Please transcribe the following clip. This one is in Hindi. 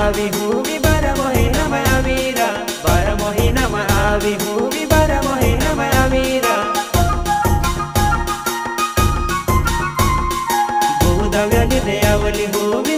आवी हुवी बर महिना में आवीरा बर महिना में आवी हुवी बर महिना में आवीरा गोदाव्याने आवली हुवी